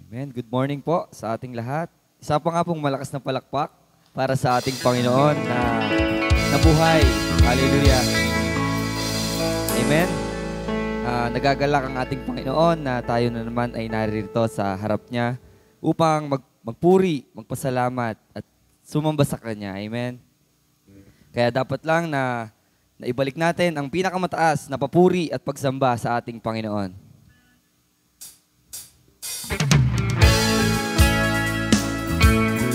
Amen. Good morning po sa ating lahat. Isa pa nga pong malakas na palakpak para sa ating Panginoon na nabuhay. Hallelujah. Amen. Nagagalak ang ating Panginoon na tayo na naman ay naririto sa harap niya upang magpuri, magpasalamat at sumamba sa Kanya. Amen. Kaya dapat lang na ibalik natin ang pinakamataas na papuri at pagsamba sa ating Panginoon.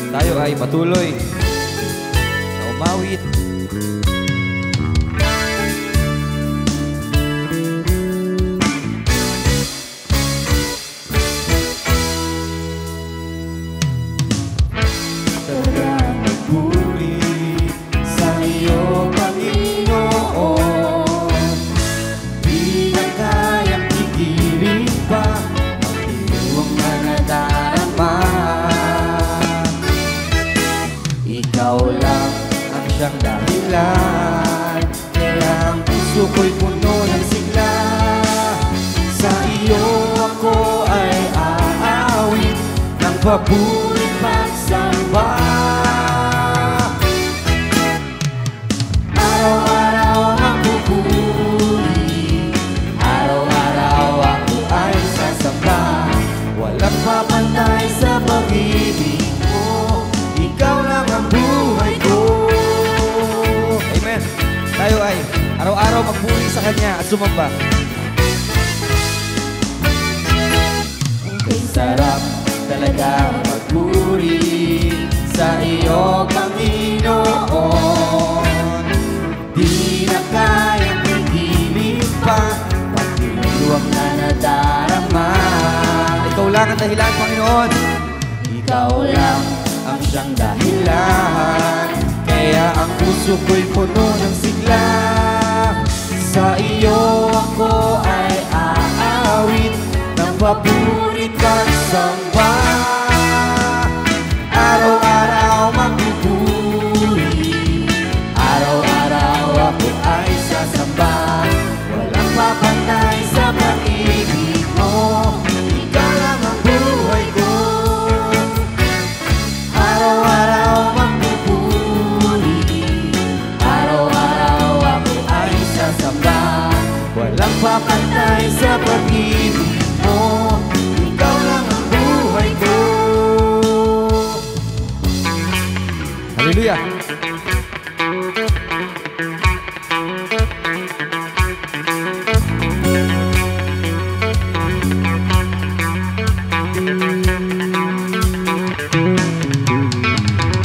Tayo ay patuloy na umawit. Siyang dahilan, kaya ang puso ko'y puno ng sigla. Sa iyo ako ay aawit ng paburing pagsamba. Araw-araw magpupuri, araw-araw ako ay sasamba. Walang papantay sa pag-ibig mo, ikaw lang ang buhay ko. Tayo ay araw-araw magpuri sa Kanya at sumamba. Kay sarap talaga magpuri sa iyo, Panginoon. Di na kayang pigilin pa pagdiluwang na nadarama. Ikaw lang ang dahilan, Panginoon. Ikaw lang ang siyang dahilan, kaya ang puso ko'y puno ng sigla. Sa iyo ako ay aawit ng paburit pagsamba. Araw-araw magpupuri, araw-araw ako ay sasamba. Walang papantay sa pag-ibig mo, ikaw lang ang buhay ko. Araw-araw walang papantay sa pag-ibig mo, ikaw lang ang buhay ko. Hallelujah!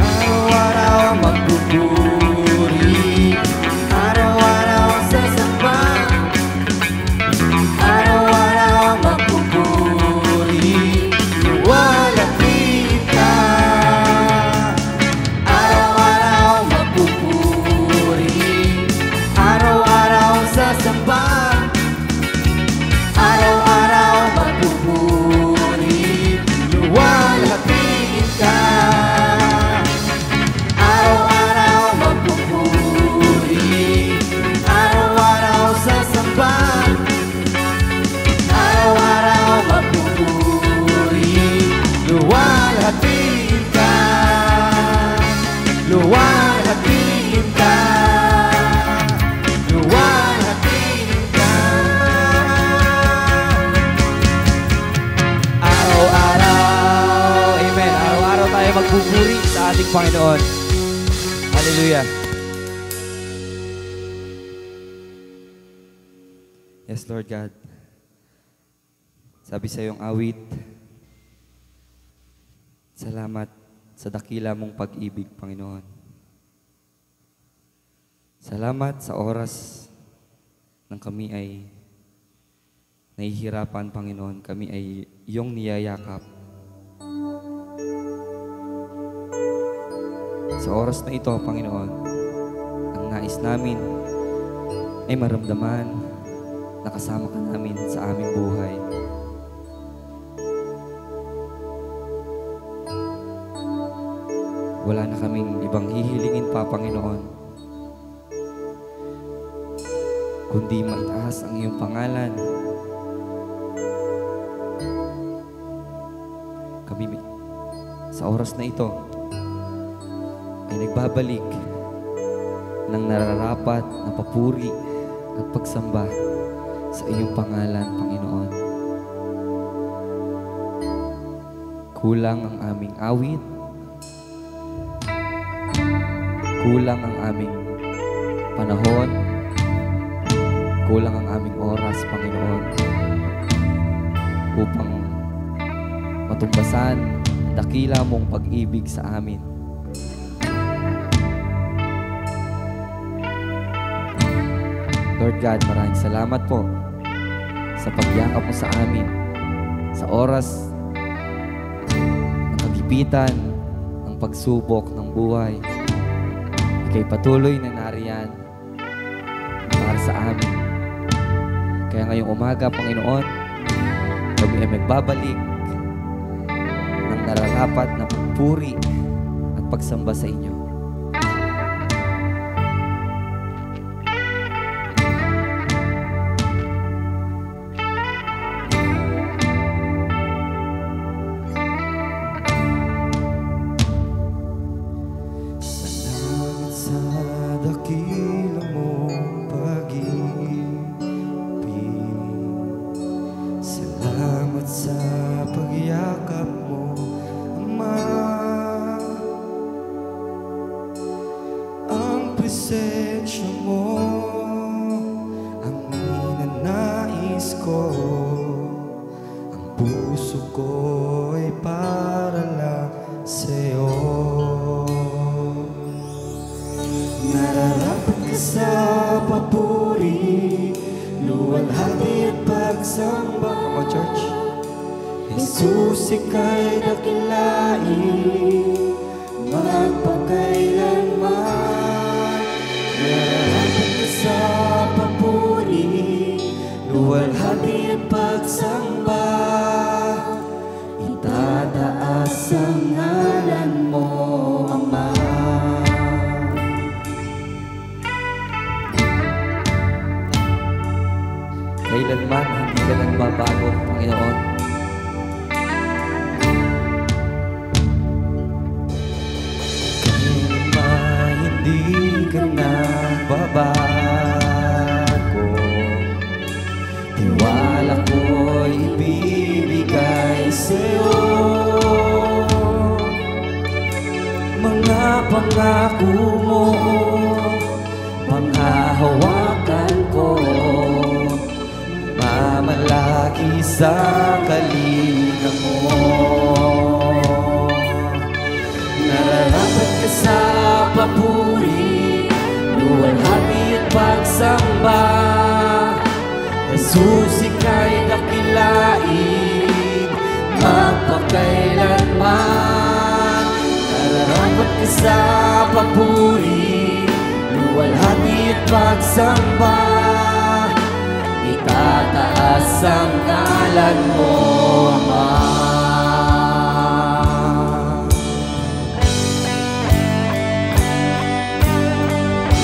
Araw-araw magpupuri, araw-araw sasamba. Magpupuri sa ating Panginoon. Hallelujah. Yes, Lord God. Sabi sa iyong awit, salamat sa dakila mong pag-ibig, Panginoon. Salamat sa oras nang kami ay nahihirapan, Panginoon. Kami ay iyong niyayakap. Sa oras na ito, Panginoon, ang nais namin ay maramdaman na kasama ka namin sa aming buhay. Wala na kaming ibang hihilingin pa, Panginoon, kundi maitaas ang iyong pangalan sa oras na ito ay nagbabalik ng nararapat na papuri at pagsamba sa iyong pangalan, Panginoon. Kulang ang aming awit, kulang ang aming panahon, kulang ang aming oras, Panginoon, upang matumbasan ang dakila mong pag-ibig sa amin. Lord God, maraming salamat po sa pagyakap mo sa amin sa oras ng kagipitan, ng pagsubok ng buhay. Ika'y patuloy na nariyan para sa amin. Kaya ngayong umaga, Panginoon, kami ay magbabalik ng nararapat na pagpuri at pagsamba sa inyo. Presensya mo ang ninanais ko, ang puso ko ay para lang sa'yo. Nararapat ka sa papuri, luwalhati at pagsamba. Come on, church. Jesus, ika'y dakilain magpakailanman. Nararapat ka sa papuri, luwalhati at pagsamba. Itataas ang ngalan mo, Ama. Kailanman hindi ka nagbabago, Panginoon. Kailanman hindi ka nagbabago. Tiwala ko'y ibibigay sa'yo. Mga pangako mo, panghahawakan ko, mamalaki sa kalinga mo. Nararapat ka sa papuri, luwalhati at pagsamba. Jesus, ika'y dakilain magpakailanman. Nararapat ka sa papuri, luwalhati at pagsamba. Itataas ang ngalan mo, Ama.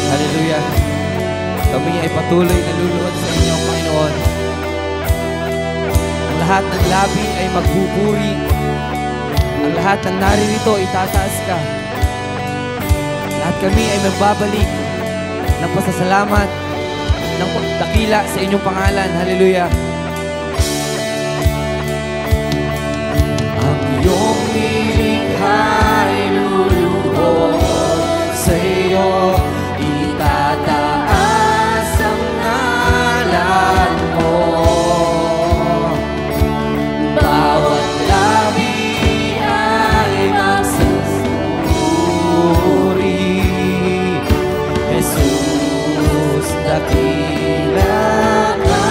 Hallelujah. Kami ay patuloy na luluhod sa inyo, Panginoon. Ang lahat ng labi ay magbuburi. Ang lahat ng naririto itataas ka. Lahat kami ay magbabalik ng pasasalamat, ng pagdakila sa inyong pangalan. Hallelujah. Ang iyong nilikha ay luluhod sa iyo. Itataas ang ngalan mo. Bawat labi ay magsasuri. Jesus, dakila ka.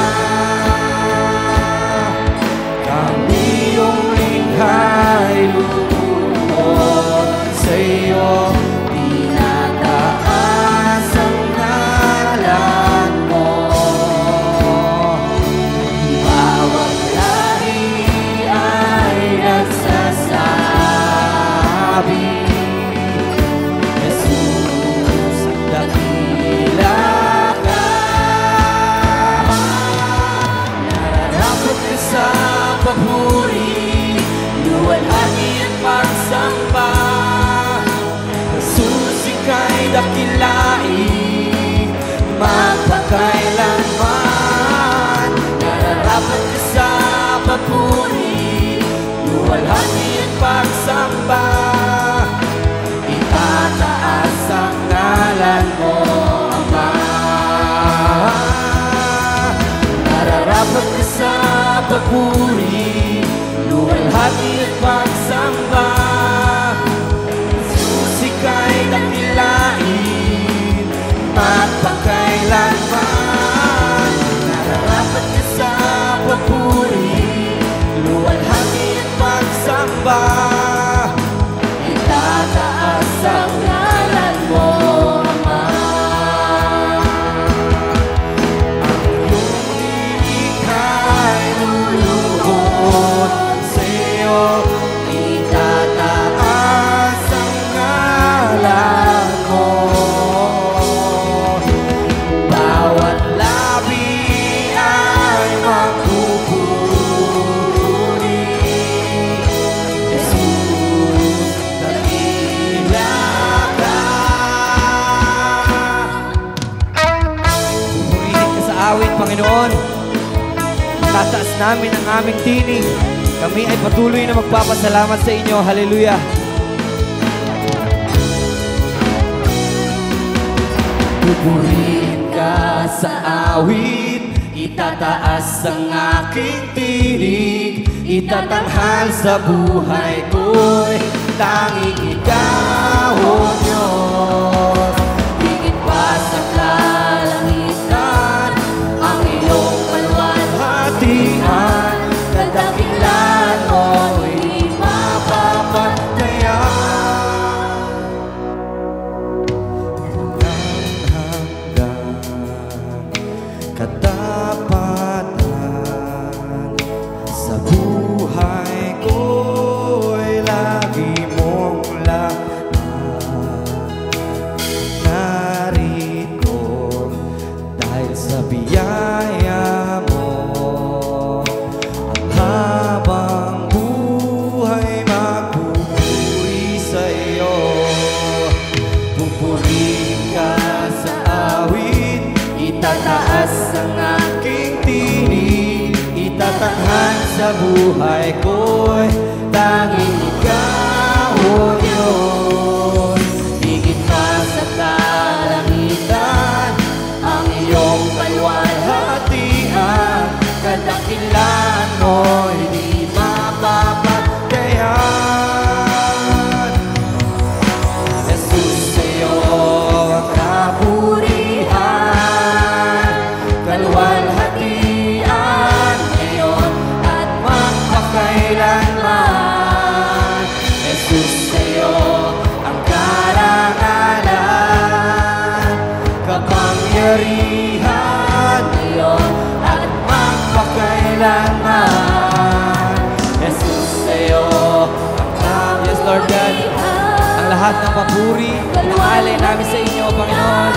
luwalhati at pagsamba. Itataas ang ngalan mo, Ama. Nararapat ka sa papuri, luwalhati at pagsamba. Jesus, ika'y dakilain, magpakailanman. Nararapat ka sa papuri, luwalhati at pagsamba. Itataas ang ngalan mo, Ama. Ang iyong ika'y luluhod sa iyo. Itataas ang ngalan mo. Bawat labi ay magpupuri. Jesus, dakila ka. Purihin ka sa awit, Panginoon. Tataas namin ang aming tinig. Kami ay patuloy na magpapasalamat sa inyo. Hallelujah. Pupurihin ka sa awit, itataas ang aking tinig. Itatanghal sa buhay ko'y tanging ikaw, O Diyos. Higit pa sa kalangitan, ang iyong kalwalhatian. Kadakilan mo'y mapapatayan. Katapatan sa buhay ko'y lagi mong laman. Narito dahil sa biyaya mo, ang habang buhay magpupuri sa iyo. Pupurihin ka sa awit, itataas ang aking tinig. Itatanghal sa buhay ko'y tanging ikaw, O Diyos. Higit pa sa kalangitan, ang iyong kalwalhatian. Kadakilan mo'y di mapapagkayan. Jesus, sa'yo ang kapurihan, kalwalhatian ngayon at magpakailanman. Jesus, sa'yo ang karangalan, kapangyarihan ngayon at magpakailanman. Jesus, sa'yo ang Yes, Lord God. Ang lahat ng papuri, inaalay namin sa inyo, Panginoon.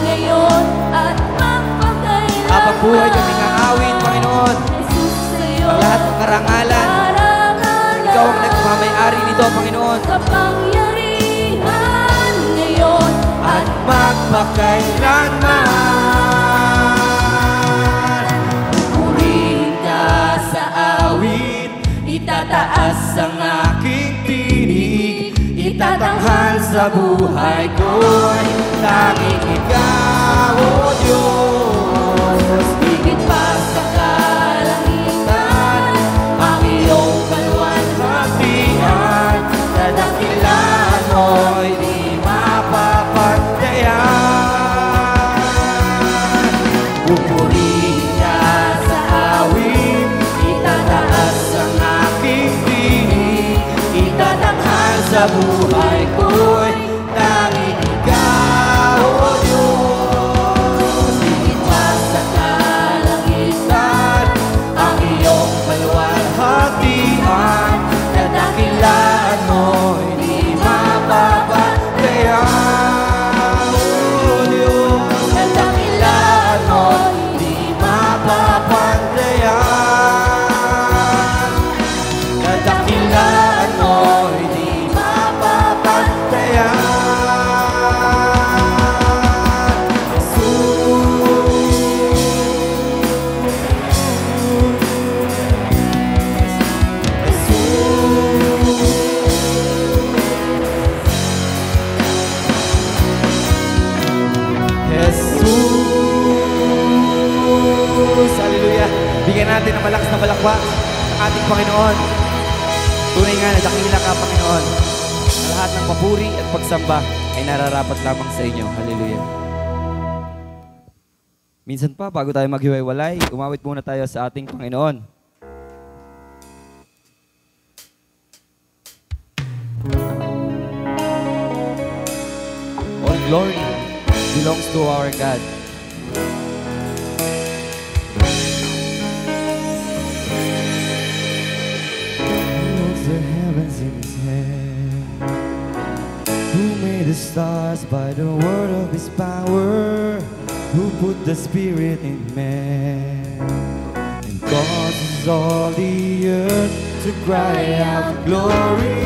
Ngayon at magpakailanman. Habang buhay kami ngangawin, Panginoon. Jesus, sa'yo Ang lahat ng karangalan, karangalan. ikaw ang nagmamay-ari nito, Panginoon. Kapangyarihan ngayon at magpakailanman. Pupurihin ka sa awit, itataas ang aking tinig. Itatanghal sa buhay ko'y tanging ikaw, O Diyos. Higit pa sa kalangitan, ang iyong kalwalhatian. Kadakilan mo'y di mapapagdayan. Pupurihin ka sa awit, itataas ang aking tinig. Itatanghal sa buhay ko'y tanging ikaw, O Diyos. Higit pa sa kalangitan, ang iyong kalwalhatian. Kadakilan mo'y di mapapagdayan, O Diyos. Kadakilan mo'y di mapapagdayan. Kadakilan mo'y di mapapagdayan. natin ang malakas na palakpak ng ating Panginoon. Tunay nga na dakila ka, Panginoon. Ang lahat ng papuri at pagsamba ay nararapat lamang sa inyo. Hallelujah. Minsan pa, bago tayo maghiwa-walay, umawit muna tayo sa ating Panginoon. All glory belongs to our God. The heavens in his hand, who made the stars by the word of his power, who put the spirit in man, and causes all the earth to cry out glory.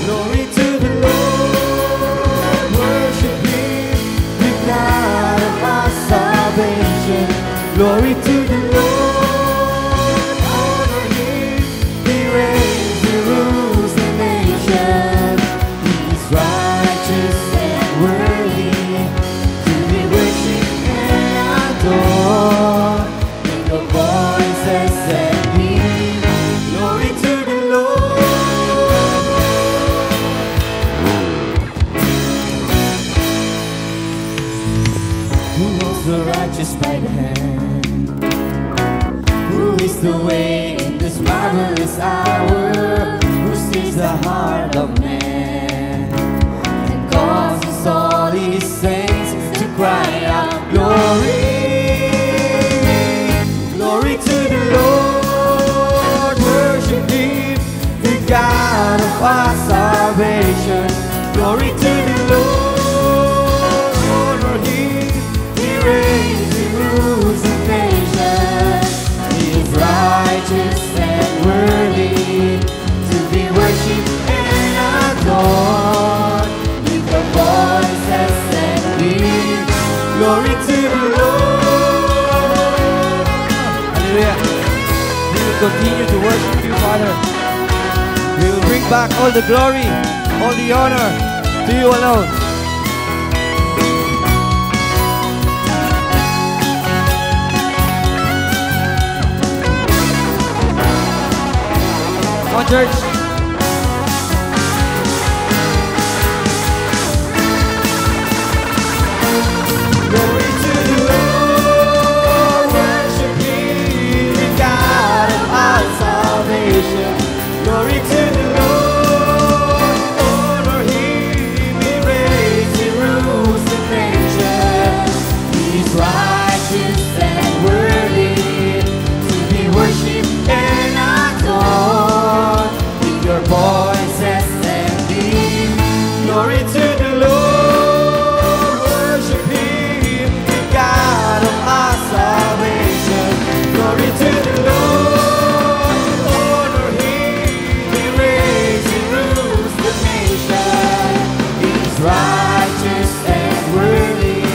Glory to the Lord, worship him, the God of our salvation. Glory to the Lord, honor him, he reigns, he rules the nation. He is righteous and worthy to be worshipped and adored. Lift your voices and give glory to the Lord. Who holds the righteous by the hand? Who is the way in this marvelous hour? Who sees the heart of man and causes all his saints to cry out glory. Glory to the Lord, worship him, the God of our salvation. Glory to the Lord, honor him, he reigns, he rules the nation. He is righteous and worthy to be worshipped and adored. Lift your voices and give glory to the Lord. Hallelujah. We will continue to worship you, Father. We will bring back all the glory, all the honor to you alone. Come on, church. Glory to the Lord, worship him, the God of our salvation. Glory to the Lord, honor him, he reigns, he rules the nation. He is righteous and worthy to be worshipped and adored. With your voices and give glory to the Lord, worship him, the God of our salvation. Glory to the Lord, honor him, he reigns, he rules the nation. He is righteous and worthy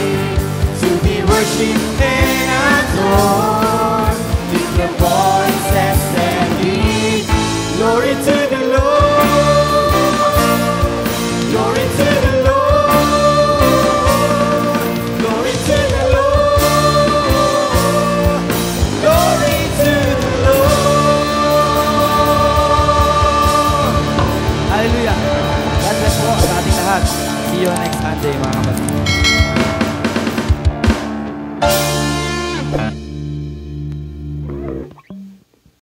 to be worshipped and adored. Lift your voices and give glory to the Lord. Glory to the Lord. Glory to the Lord. Glory to the Lord. Hallelujah. God bless po sa ating lahat. See you next Sunday, mga kapatid.